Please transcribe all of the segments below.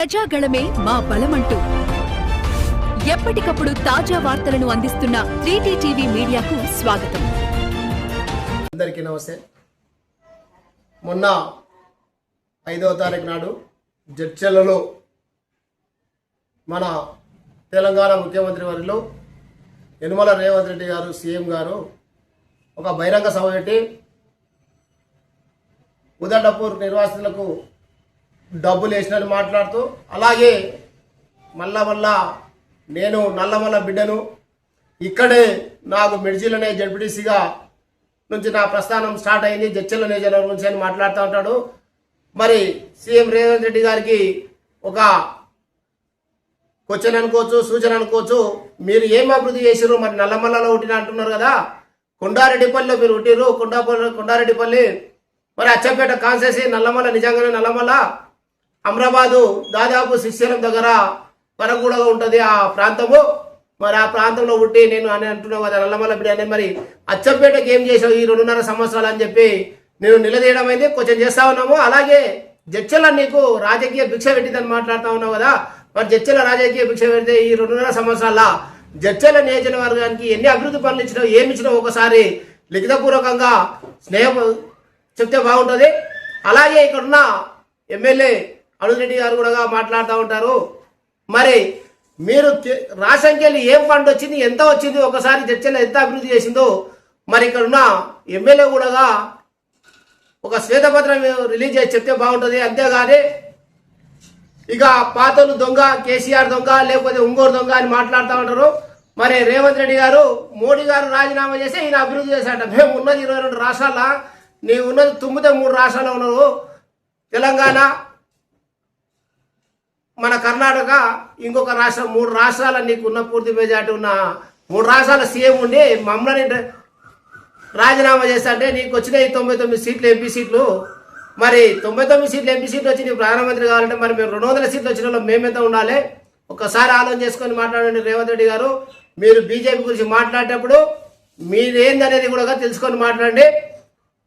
ప్రజాగళమే మా బలమంటూ ఎప్పటికప్పుడు తాజా వార్తలను అందిస్తున్న 3T టీవీ మీడియాకు స్వాగతం. అందరికీ నమస్తే. మొన్న 5వ తారీఖు నాడు జడ్చర్లలో మన తెలంగాణ ముఖ్యమంత్రి వర్యులు యనమల రేవంత్ రెడ్డి గారు సీఎం గారు ఒక బహిరంగ సభ పెట్టి ఉదటపూర్ నిర్వాసితులకు డబ్బులు వేసినని మాట్లాడుతూ, అలాగే మళ్ళా నేను నల్లమల్ల బిడ్డను, ఇక్కడే నాకు మిర్జిలనే జడ్పీటీసీగా నుంచి నా ప్రస్థానం స్టార్ట్ అయింది, జడ్చర్ల నియోజకవర్గం నుంచి అని మాట్లాడుతూ ఉంటాడు. మరి సీఎం రేవంత్ రెడ్డి గారికి ఒక క్వశ్చన్ అనుకోవచ్చు, సూచన అనుకోవచ్చు. మీరు ఏం అభివృద్ధి చేసిర్రు? మరి నల్లమల్లలో పుట్టిన అంటున్నారు కదా, కొండారెడ్డిపల్లిలో మీరు పుట్టిర్రు, కొండారెడ్డిపల్లి, మరి అచ్చంపేట కాన్సెన్సీ నల్లమల్ల, నిజంగానే నల్లమల్ల అమరాబాదు దాదాపు శ్రీశైలం దగ్గర వరగూడగా ఉంటుంది ఆ ప్రాంతము. మరి ఆ ప్రాంతంలో పుట్టి నేను అని అంటున్నావు కదా నల్లమల్ల బిడ్డ అని, మరి అచ్చంపేటకి ఏం చేసావు ఈ 2.5 సంవత్సరాలు అని చెప్పి నేను నిలదీయడం అయింది, కొంచెం చేస్తా ఉన్నాము. అలాగే జడ్చర్ల నీకు రాజకీయ భిక్ష పెట్టిందని మాట్లాడుతూ ఉన్నావు కదా, మరి జడ్చర్ల రాజకీయ భిక్ష పెడితే ఈ 2.5 సంవత్సరాల జడ్చర్ల నియోజకవర్గానికి ఎన్ని అభివృద్ధి పనులు ఇచ్చినావు, ఏమి ఇచ్చినావు ఒకసారి లిఖితపూర్వకంగా స్నేహం చెప్తే బాగుంటుంది. అలాగే ఇక్కడున్న ఎమ్మెల్యే అరుణ్ రెడ్డి గారు కూడా మాట్లాడుతూ ఉంటారు. మరి మీరు రాష్ట్రంకెళ్ళి ఏం ఫండ్ వచ్చింది, ఎంత వచ్చింది, ఒకసారి జడ్చర్ల ఎంత అభివృద్ధి చేసిందో మరి ఇక్కడున్న ఎమ్మెల్యే కూడా ఒక శ్వేతపత్రం రిలీజ్ చేసి చెప్తే బాగుంటుంది. అంతేగాని ఇక పాతలు దొంగ, కేసీఆర్ దొంగ, లేకపోతే ఉంగోరు దొంగ అని మాట్లాడుతూ ఉంటారు. మరి రేవంత్ రెడ్డి గారు మోడీ గారు రాజీనామా చేసి ఈయన అభివృద్ధి చేశాట. మేము ఉన్నది 22 రాష్ట్రాల, నీవు ఉన్నది 3 రాష్ట్రాల్లో ఉన్నారు, తెలంగాణ, మన కర్ణాటక, ఇంకొక రాష్ట్రం, 3 రాష్ట్రాల నీకు ఉన్న పూర్తి మెజార్టీ ఉన్న 3 రాష్ట్రాల సీఎం ఉండి మమ్మల్ని రాజీనామా చేస్తా అంటే నీకు వచ్చినాయి 99 సీట్లు ఎంపీ సీట్లు. మరి 99 సీట్లు ఎంపీ సీట్లు వచ్చి నీకు ప్రధానమంత్రి కావాలంటే మరి మేము 200 సీట్లు వచ్చిన వాళ్ళు మేమెంత ఉండాలి? ఒక్కసారి ఆలోచన చేసుకొని మాట్లాడండి రేవంత్ రెడ్డి గారు. మీరు బీజేపీ గురించి మాట్లాడేటప్పుడు మీరేందనేది కూడా తెలుసుకొని మాట్లాడండి.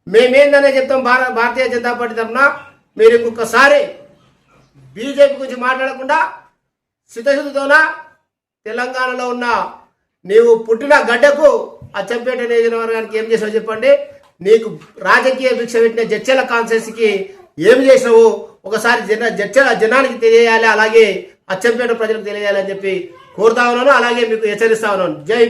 మేమేందనేది చెప్తాం భారతీయ జనతా పార్టీ తరఫున. మీరు ఇంకొకసారి బీజేపీ గురించి మాట్లాడకుండా సిద్ధశుద్ధితోన తెలంగాణలో ఉన్న నీవు పుట్టిన గడ్డకు అచ్చంపేట నియోజకవర్గానికి ఏం చేసావు చెప్పండి. నీకు రాజకీయ భిక్ష పెట్టిన జడ్చర్ల కాన్సెన్సీకి ఏమి చేసినావు ఒకసారి జడ్చర్ల జనానికి తెలియాలి, అలాగే అచ్చంపేట ప్రజలకు తెలియాలి అని చెప్పి కోరుతా ఉన్నాను. అలాగే మీకు హెచ్చరిస్తా ఉన్నాను. జై